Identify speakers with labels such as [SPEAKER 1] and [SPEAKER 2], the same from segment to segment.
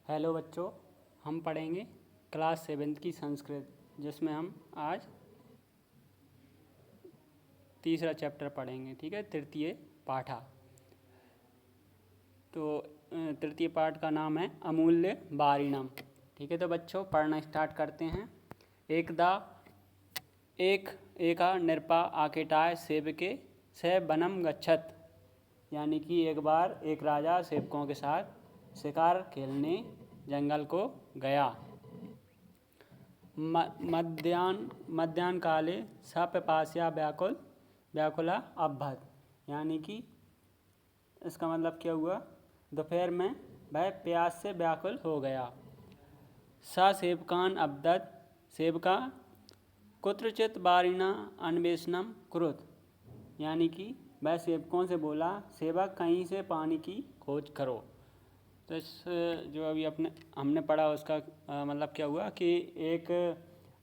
[SPEAKER 1] Hello बच्चों, हम पढ़ेंगे क्लास 7 की संस्कृत, जिसमें हम आज तीसरा चैप्टर पढ़ेंगे। ठीक है, तृतीय पाठा। तो तृतीय पाठ का नाम है अमूल्य बारिणम। ठीक है, तो बच्चों पढ़ना स्टार्ट करते हैं। एकदा एक एका नृपा आकेटाय सेवके स बनम गच्छत। यानी कि एक बार एक राजा सेवकों के साथ शिकार खेलने जंगल को गया। मध्याह्न काले स पिपास्या व्याकुला अभवत्। यानी कि इसका मतलब क्या हुआ, दोपहर में वह प्यास से व्याकुल हो गया। स सेवकान अब्दत, सेवका कुत्रचित बारिणा अन्वेषणम कुरुत। यानी कि वह सेवकों से बोला, सेवक कहीं से पानी की खोज करो। तो इस जो अभी हमने पढ़ा उसका मतलब क्या हुआ कि एक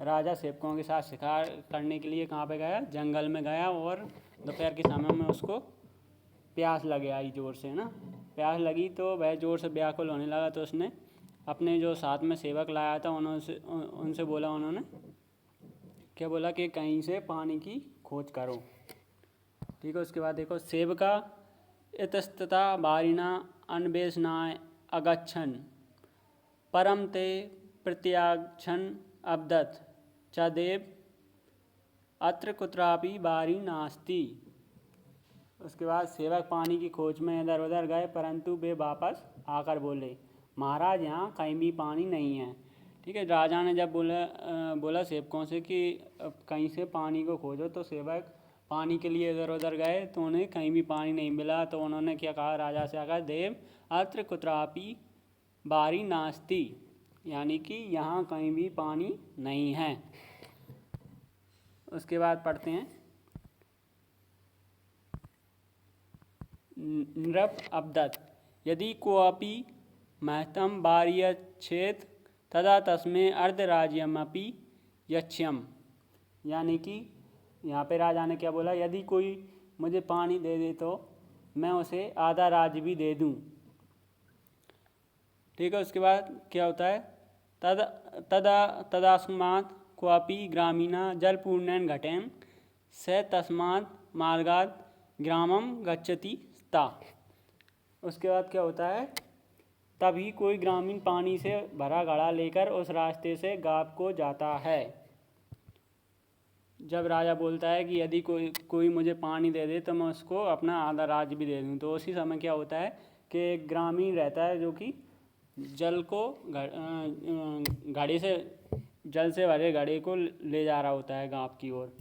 [SPEAKER 1] राजा सेवकों के साथ शिकार करने के लिए कहाँ पे गया, जंगल में गया। और दोपहर के समय में उसको प्यास लग आई जोर से ना। प्यास लगी तो वह जोर से व्याकुल होने लगा। तो उसने अपने जो साथ में सेवक लाया था उनसे बोला, उन्होंने क्या बोला कि कहीं से पानी की खोज करो। ठीक है, उसके बाद देखो, सेवका इतस्तता बारिणा अन्वेषणाय अगच्छन् परम ते प्रत्यागच्छन् अब्दत् च देव अत्र कुत्रापि बारी नास्ति। उसके बाद सेवक पानी की खोज में इधर उधर गए, परंतु वे वापस आकर बोले, महाराज यहाँ कहीं भी पानी नहीं है। ठीक है, राजा ने जब बोला सेवकों से कि कहीं से पानी को खोजो, तो सेवक पानी के लिए इधर उधर गए तो उन्हें कहीं भी पानी नहीं मिला। तो उन्होंने क्या कहा राजा से आकर, देव अत्र कुत्रापि बारी नास्ति। यानी कि यहाँ कहीं भी पानी नहीं है। उसके बाद पढ़ते हैं, नृप अब्दत् यदि कोऽपि महतं वार्यच्छेत् तदा तस्मै अर्धराज्यमपि यच्छ्यम्। यानी कि यहाँ पे राजा ने क्या बोला, यदि कोई मुझे पानी दे दे तो मैं उसे आधा राज्य भी दे दूँ। ठीक है, उसके बाद क्या होता है, तदास्मात् क्वापि ग्रामीणा जलपूर्णेन घटेन स तस्मात् मार्गात् ग्रामम गच्छति ता। उसके बाद क्या होता है, तभी कोई ग्रामीण पानी से भरा घड़ा लेकर उस रास्ते से गांव को जाता है। जब राजा बोलता है कि यदि कोई मुझे पानी दे दे तो मैं उसको अपना आधा राज्य भी दे दूँ, तो उसी समय क्या होता है कि एक ग्रामीण रहता है जो कि जल को घड़े से जल से भरे घड़े को ले जा रहा होता है गांव की ओर।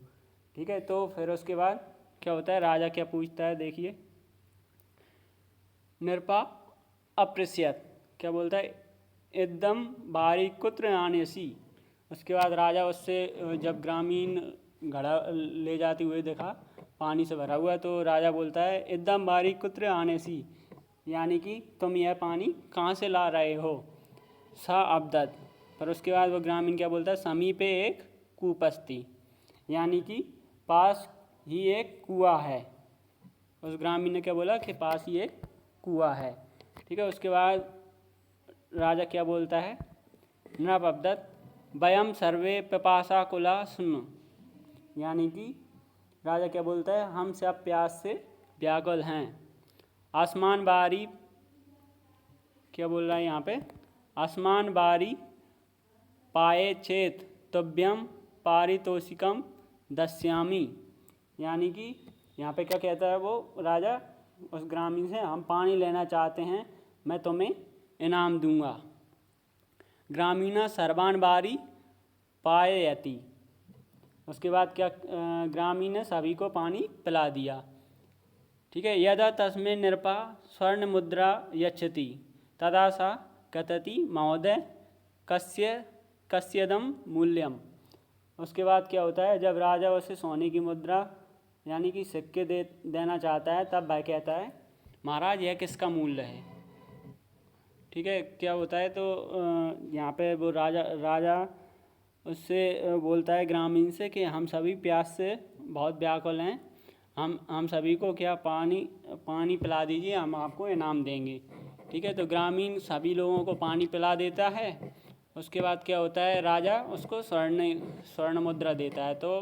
[SPEAKER 1] ठीक है, तो फिर उसके बाद क्या होता है, राजा क्या पूछता है, देखिए, नृपा अपृश्यत, क्या बोलता है, एकदम बारी कुत्र आनेसी। उसके बाद राजा उससे जब ग्रामीण घड़ा ले जाते हुए देखा पानी से भरा हुआ, तो राजा बोलता है, एकदम बारी कुत्र आनेसी। यानी कि तुम यह पानी कहाँ से ला रहे हो। सा अब्दत, पर उसके बाद वो ग्रामीण क्या बोलता है, समीपे एक कूपस्ती। यानी कि पास ही एक कुआं है। उस ग्रामीण ने क्या बोला कि पास ही एक कुआं है। ठीक है, उसके बाद राजा क्या बोलता है, नृप अब्दत वयम सर्वे पिपासा कुला सुन। यानी कि राजा क्या बोलता है, हम सब प्यास से व्याकुल हैं। आसमान बारी, क्या बोल रहा है यहाँ पे, आसमान बारी पाए चेत तुभ्यम पारितोषिकम दस्यामी। यानी कि यहाँ पे क्या कहता है वो राजा उस ग्रामीण से, हम पानी लेना चाहते हैं, मैं तुम्हें इनाम दूंगा। ग्रामीणा सर्वान बारी पाययति। उसके बाद क्या, ग्रामीण ने सभी को पानी पिला दिया। ठीक है, यदा तस्मै नृपा स्वर्ण मुद्रा यच्छति तदा सा कथति महोदय कस्यदम मूल्यम। उसके बाद क्या होता है, जब राजा उसे सोने की मुद्रा यानी कि सिक्के देना चाहता है, तब वह कहता है, महाराज यह किसका मूल्य है। ठीक है, क्या होता है, तो यहाँ पे वो राजा उससे बोलता है ग्रामीण से कि हम सभी प्यास से बहुत व्याकुल हैं, हम सभी को क्या पानी पिला दीजिए, हम आपको इनाम देंगे। ठीक है, तो ग्रामीण सभी लोगों को पानी पिला देता है। उसके बाद क्या होता है, राजा उसको स्वर्ण मुद्रा देता है। तो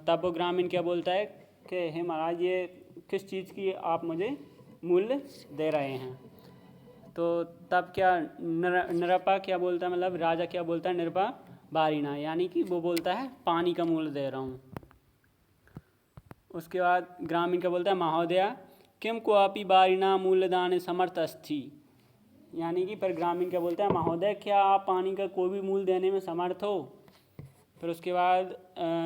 [SPEAKER 1] तब वो ग्रामीण क्या बोलता है कि हे महाराज, ये किस चीज़ की आप मुझे मूल्य दे रहे हैं। तो तब क्या निरपा क्या बोलता है, मतलब राजा क्या बोलता है, निरपा बारीना, यानी कि वो बोलता है पानी का मूल्य दे रहा हूँ। उसके बाद ग्रामीण क्या बोलता है, महोदया किम क्वापि बारीना मूल्यदान समर्थ अस्ति, यानी कि पर ग्रामीण क्या बोलता है, महोदय क्या आप पानी का कोई भी मूल्य देने में समर्थ हो। फिर उसके बाद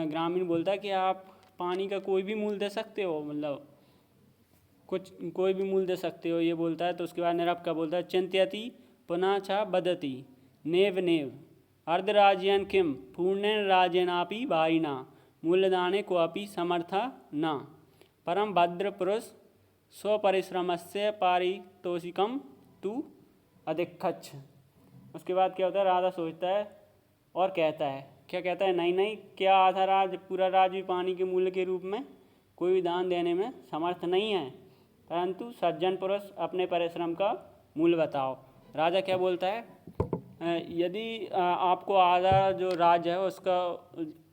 [SPEAKER 1] ग्रामीण बोलता है कि आप पानी का कोई भी मूल्य दे सकते हो, मतलब कुछ कोई भी मूल्य दे सकते हो, ये बोलता है। तो उसके बाद निरप का बोलता है, चिंत्यति पुनः च बदति नेव नेव अर्धराज्यन किम पूर्णेन राज्यनापि बारिना मूल्यदाने क्वापि समर्था न परम भद्र पुरुष स्वपरिश्रमस्य पारितोषिकम तु अधिक्षच। उसके बाद क्या होता है, राजा सोचता है और कहता है, क्या कहता है, नहीं नहीं, क्या आधा राज्य पूरा राज्य भी पानी के मूल्य के रूप में कोई भी दान देने में समर्थ नहीं है, परंतु सज्जन पुरुष अपने परिश्रम का मूल्य बताओ। राजा क्या बोलता है, यदि आपको आधा जो राज्य है उसका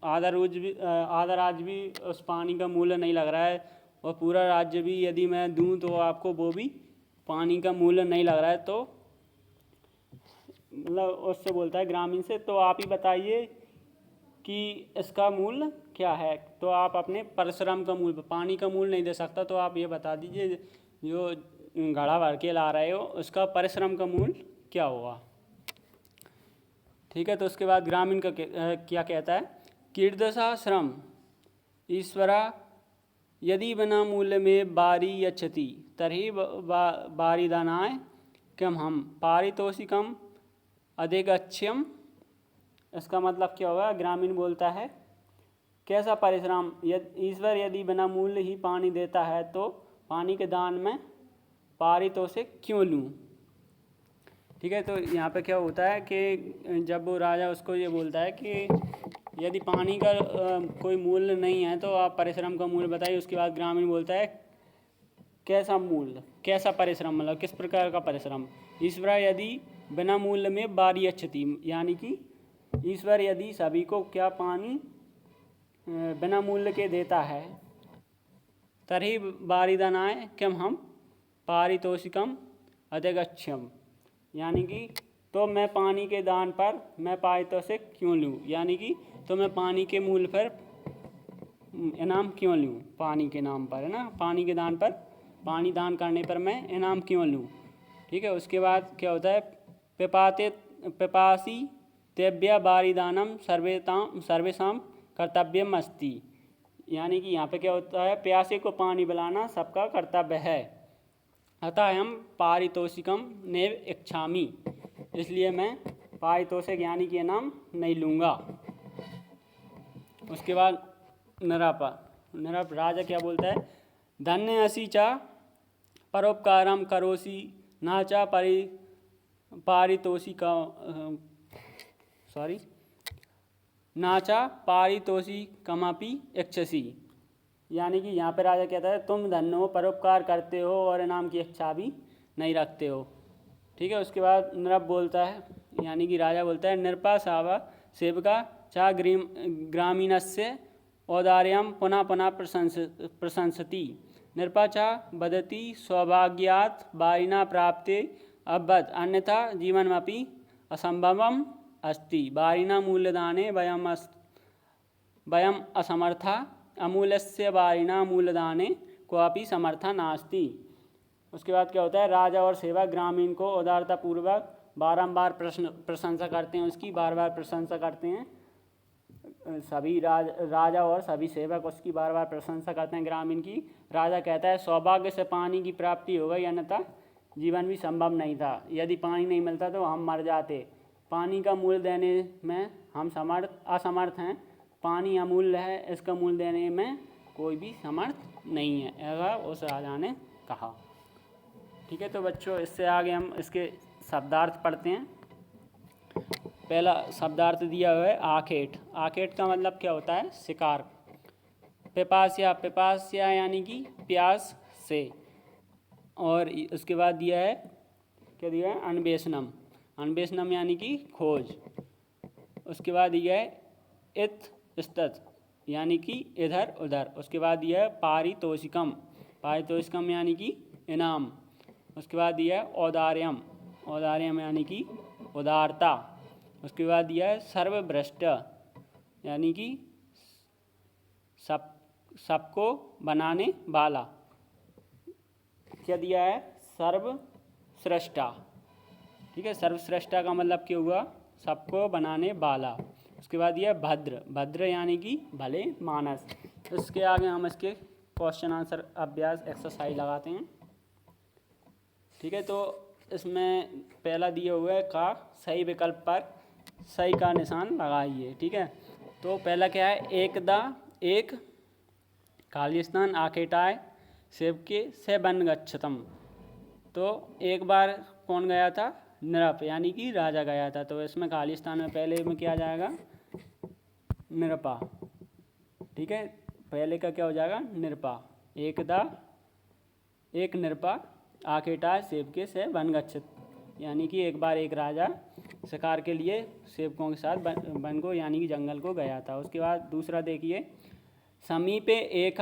[SPEAKER 1] आधा राज्य भी उस पानी का मूल्य नहीं लग रहा है, और पूरा राज्य भी यदि मैं दूं तो आपको वो भी पानी का मूल्य नहीं लग रहा है, तो मतलब उससे बोलता है ग्रामीण से, तो आप ही बताइए कि इसका मूल्य क्या है। तो आप अपने परिश्रम का मूल्य, पानी का मूल्य नहीं दे सकता तो आप ये बता दीजिए जो घड़ा भर के ला रहे हो उसका परिश्रम का मूल्य क्या होगा। ठीक है, तो उसके बाद ग्रामीण का क्या कहता है, कीर्दशा श्रम ईश्वरा यदि बिना मूल्य में बारी यच्छति तर्हि बारीदानाय किम हम पारितोषिकम अधिगच्छ्यम। इसका मतलब क्या होगा, ग्रामीण बोलता है कैसा परिश्रम, ईश्वर यदि बिना मूल्य ही पानी देता है तो पानी के दान में पारितोषिक क्यों लूँ। ठीक है, तो यहाँ पे क्या होता है कि जब वो राजा उसको ये बोलता है कि यदि पानी का कोई मूल्य नहीं है तो आप परिश्रम का मूल्य बताइए। उसके बाद ग्रामीण बोलता है कैसा मूल्य, कैसा परिश्रम, मतलब किस प्रकार का परिश्रम। ईश्वर यदि बिना मूल्य में बारी अच्छती, यानी कि ईश्वर यदि सभी को क्या पानी बिना मूल्य के देता है, तरी बारीदानाय किम हम पारितोषिकम अधिगच्छ्यम, यानी कि तो मैं पानी के दान पर मैं पारितोषिक क्यों लूँ, यानी कि तो मैं पानी के मूल्य पर इनाम क्यों लूँ, पानी के नाम पर, है ना, पानी के दान पर, पानी दान करने पर मैं इनाम क्यों लूँ। ठीक है, उसके बाद क्या होता है, पिपासी तेभ्य बारीदानम सर्वेशम कर्तव्यम अस्ति, यानी कि यहाँ पे क्या होता है, प्यासे को पानी पिलाना सबका कर्तव्य है। अतः हम पारितोषिकम नेव इच्छामि, इसलिए मैं पारितोषिक यानी कि इनाम नहीं लूँगा। उसके बाद नरप राजा क्या बोलता है, धन्य असी चा परोपकारम करोसी ना चा पारितोषिका नाचा पारितोषिकमपि इच्छसि, यानी कि यहाँ पे राजा कहता है तुम धन्य हो, परोपकार करते हो और इनाम की इच्छा भी नहीं रखते हो। ठीक है, उसके बाद नृप बोलता है, यानी कि राजा बोलता है, नृपा सावा सेवका चा ग्रामीणस्य औदार्यम पुनः पुनः प्रशंसति नृपा चा बदति सौभाग्यात् बारिना प्राप्ते अभवत् अन्यथा जीवनमपि असंभवम अस्ति बारिना मूल्यदाने वयम असमर्था अमूल्यस्य बारिना मूल्यदाने क्वापि समर्था नास्ति। उसके बाद क्या होता है, राजा और सेवक ग्रामीण को उदारतापूर्वक बारंबार प्रशंसा करते हैं, उसकी बार बार प्रशंसा करते हैं। सभी राजा और सभी सेवक उसकी बार बार प्रशंसा करते हैं ग्रामीण की। राजा कहता है सौभाग्य से पानी की प्राप्ति हो गई, अन्यथा जीवन भी संभव नहीं था। यदि पानी नहीं मिलता तो हम मर जाते। पानी का मूल्य देने में हम असमर्थ हैं। पानी अमूल्य है, इसका मूल्य देने में कोई भी समर्थ नहीं है, ऐसा उस राजा ने कहा। ठीक है, तो बच्चों इससे आगे हम इसके शब्दार्थ पढ़ते हैं। पहला शब्दार्थ दिया हुआ है आखेट। आखेट का मतलब क्या होता है, शिकार। पिपास्या यानी कि प्यास से, और उसके बाद दिया है क्या दिया है, अन्वेषणम। अन्वेषणम यानी कि खोज। उसके बाद दिया है इतस्तत यानी कि इधर उधर। उसके बाद दिया है पारितोषिकम। पारितोषिकम यानी कि इनाम। उसके बाद दिया है औदार्यम। औदार्यम यानी कि उदारता। उसके बाद दिया है सर्वभ्रष्ट यानी कि सबको बनाने वाला। क्या दिया है, सर्वश्रेष्ठा। ठीक है, सर्वश्रेष्ठा का मतलब क्या हुआ, सबको बनाने वाला। उसके बाद दिया भद्र। भद्र यानी कि भले मानस। इसके आगे हम इसके क्वेश्चन आंसर अभ्यास एक्सरसाइज लगाते हैं। ठीक है, तो इसमें पहला दिया हुआ है का सही विकल्प पर सही का निशान लगाइए। ठीक है, तो पहला क्या है, एक खाली स्थान आखेटाय सेवके से वन गच्छतम। तो एक बार कौन गया था, नृप यानी कि राजा गया था। तो इसमें खाली स्थान में पहले में क्या आ जाएगा, नृपा। ठीक है, पहले का क्या हो जाएगा, नृपा। एक नृपा आखेटाय सेवके से वन गच्छत यानी कि एक बार एक राजा शिकार के लिए सेवकों के साथ वन को यानी कि जंगल को गया था। उसके बाद दूसरा देखिए, समीपे एक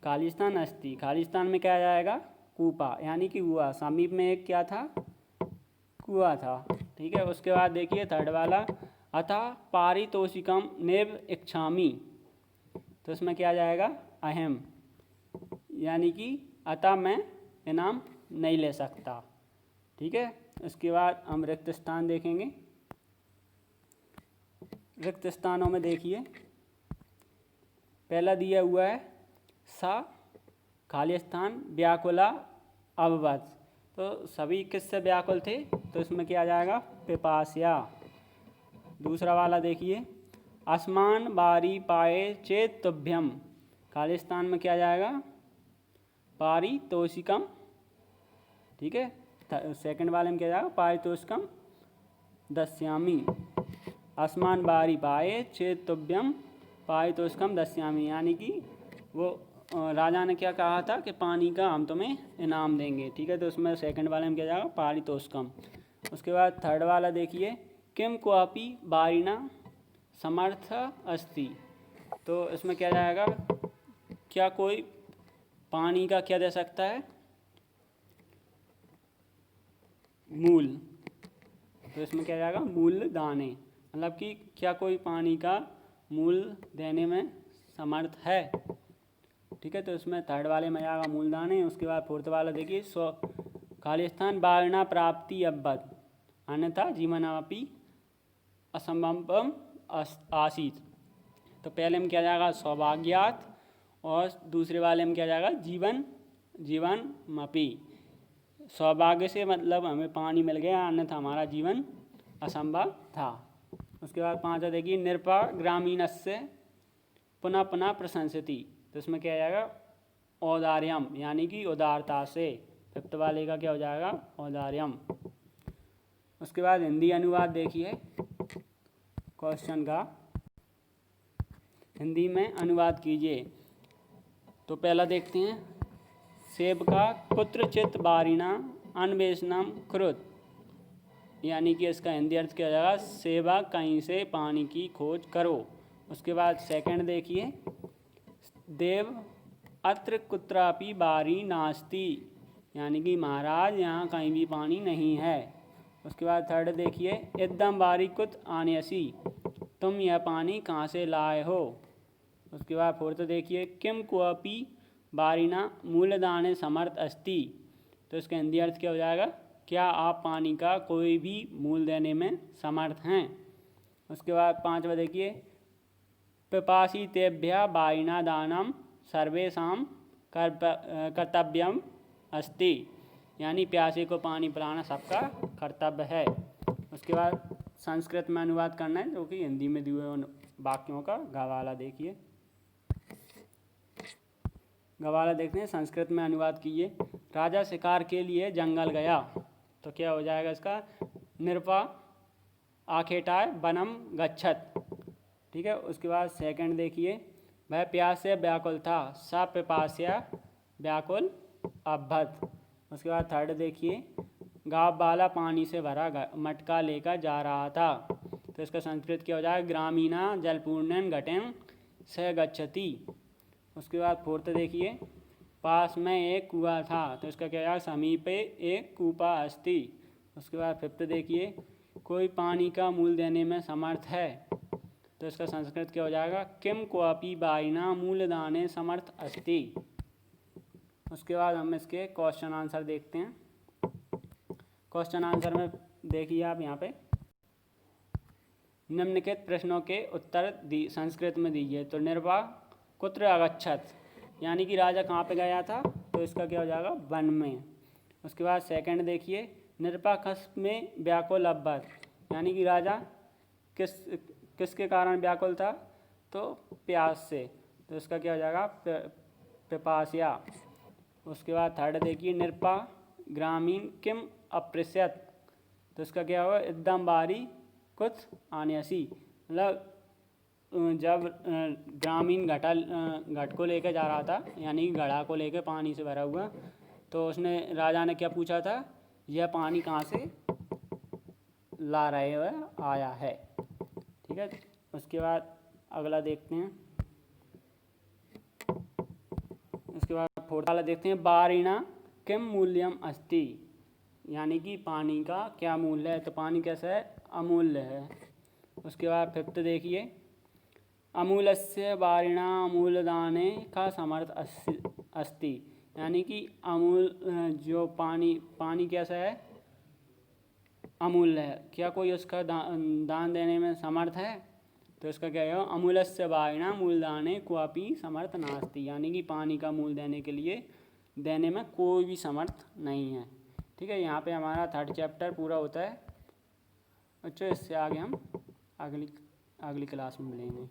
[SPEAKER 1] खालिस्तान अस्ति। खालिस्तान में क्या आ जाएगा, कूपा यानी कि कुआ। समीप में एक क्या था, कुआ था। ठीक है, उसके बाद देखिए थर्ड वाला, अतः पारितोषिकम नेव इच्छामि। तो इसमें क्या आ जाएगा, अहम यानी कि अतः मैं इनाम नहीं ले सकता। ठीक है, उसके बाद हम रिक्त स्थान देखेंगे। रिक्त स्थानों में देखिए पहला दिया हुआ है सा खाली स्थान व्याकुला अववत। तो सभी किससे व्याकुल थे, तो इसमें क्या आ जाएगा, पिपास्या। दूसरा वाला देखिए, आसमान बारी पाए चेत तुभ्यम। खाली स्थान में क्या आ जाएगा, पारितोषिकम। ठीक है, सेकंड वाले में क्या जाएगा, पारितोषिकम दस्यामी। आसमान बारी पाए चेत तुभ्यम पारितोषिकम दस्यामी यानी कि वो राजा ने क्या कहा था कि पानी का हम तुम्हें इनाम देंगे। ठीक है, तो उसमें सेकंड वाले में क्या जाएगा, पारितोषिकम। उसके बाद थर्ड वाला देखिए, किम क्वापि बारिना समर्थ अस्ति। तो इसमें क्या जाएगा, क्या कोई पानी का क्या दे सकता है, मूल। तो इसमें क्या जाएगा, मूल दाने, मतलब कि क्या कोई पानी का मूल देने में समर्थ है। ठीक है, तो इसमें थर्ड वाले में जाएगा मूल दाने। उसके बाद फोर्थ वाला देखिए, खाली स्थान बारणा प्राप्ति अब्बत अन्यथा जीवनापि असंभवम आसीत। तो पहले में क्या जाएगा, सौभाग्यात, और दूसरे वाले में क्या जाएगा, जीवनमपि। सौभाग्य से मतलब हमें पानी मिल गया, अन्यथा हमारा जीवन असंभव था। उसके बाद पांचवा देखिए, निरपा ग्रामीणस्य पुनः पुनः प्रशंसति। तो इसमें क्या जाएगा, औदार्यम यानी कि उदारता से। फिफ्थ वाले का क्या हो जाएगा, औदार्यम। उसके बाद हिंदी अनुवाद देखिए क्वेश्चन का, हिंदी में अनुवाद कीजिए। तो पहला देखते हैं, सेब का कुत्रचित बारिणा अन्वेषणम कृत यानी कि इसका हिंदी अर्थ क्या हो जाएगा, सेवा कहीं से पानी की खोज करो। उसके बाद सेकंड देखिए, देव अत्र कुत्रापि बारी नास्ति यानी कि महाराज यहाँ कहीं भी पानी नहीं है। उसके बाद थर्ड देखिए, एकदम बारी कुत आन्यसी, तुम यह पानी कहाँ से लाए हो। उसके बाद फोर्थ देखिए, किम क्वापि बारिना मूलदाने समर्थ अस्ति। तो इसका हिंदी अर्थ क्या हो जाएगा, क्या आप पानी का कोई भी मूल देने में समर्थ हैं। उसके बाद पांचवा देखिए, पिपासितेभ्यः बारिना दानम सर्वेषां कर्तव्यम अस्ति यानी प्यासे को पानी पिलाना सबका कर्तव्य है। उसके बाद संस्कृत में अनुवाद करना है, जो कि हिंदी में दिए हुए वाक्यों का गवाला देखिए। गवाला देखते हैं, संस्कृत में अनुवाद कीजिए। राजा शिकार के लिए जंगल गया। तो क्या हो जाएगा इसका, निरपा आखेटाय वनम गच्छत। ठीक है, उसके बाद सेकंड देखिए, वह प्यास से व्याकुल था, सा पिपास्या व्याकुल अभत। उसके बाद थर्ड देखिए, गाँव वाला पानी से भरा मटका लेकर जा रहा था। तो इसका संस्कृत क्या हो जाएगा, ग्रामीणा जलपूर्णन घटेन स गच्छति। उसके बाद फोर्थ देखिए, पास में एक कुआं था। तो इसका क्या हो जाएगा, समीपे एक कूपा अस्ति। उसके बाद फिफ्थ देखिए, कोई पानी का मूल देने में समर्थ है। तो इसका संस्कृत क्या हो जाएगा, किम क्वापि बायिना मूलदाने समर्थ अस्ति। उसके बाद हम इसके क्वेश्चन आंसर देखते हैं। क्वेश्चन आंसर में देखिए आप यहाँ पे निम्नलिखित प्रश्नों के उत्तर संस्कृत में दीजिए। तो निर्वा कुत्र अगच्छत, यानी कि राजा कहाँ पे गया था। तो इसका क्या हो जाएगा, वन में। उसके बाद सेकंड देखिए, निरपा खस में व्याकुल अब्बत, यानी कि राजा किसके कारण व्याकुल था। तो प्यास से। तो इसका क्या हो जाएगा, पिपासिया। उसके बाद थर्ड देखिए, निरपा ग्रामीण किम अपृश्यत। तो इसका क्या होगा, एकदम बारी कुछ आन्यसी, मतलब जब ग्रामीण घट को लेकर जा रहा था, यानी घड़ा को लेकर पानी से भरा हुआ, तो उसने राजा ने क्या पूछा था, यह पानी कहाँ से ला रहे हो आया है। ठीक है। उसके बाद अगला देखते हैं। उसके बाद फोर्थ वाला देखते हैं, बारिणा किम मूल्यम अस्ति, यानी कि पानी का क्या मूल्य है। तो पानी कैसा है, अमूल्य है। उसके बाद फिफ्थ देखिए, अमूलस्य बारिणा अमूलदाने का समर्थ अस्ति, यानी कि अमूल जो पानी कैसा है, अमूल्य है, क्या कोई उसका दान देने में समर्थ है। तो इसका क्या है, अमूलस्य बारिणा मूलदाने क्वापि समर्थ नास्ति, यानी कि पानी का मूल देने में कोई भी समर्थ नहीं है। ठीक है। यहाँ पे हमारा थर्ड चैप्टर पूरा होता है। अच्छा, इससे आगे हम अगली क्लास में मिलेंगे।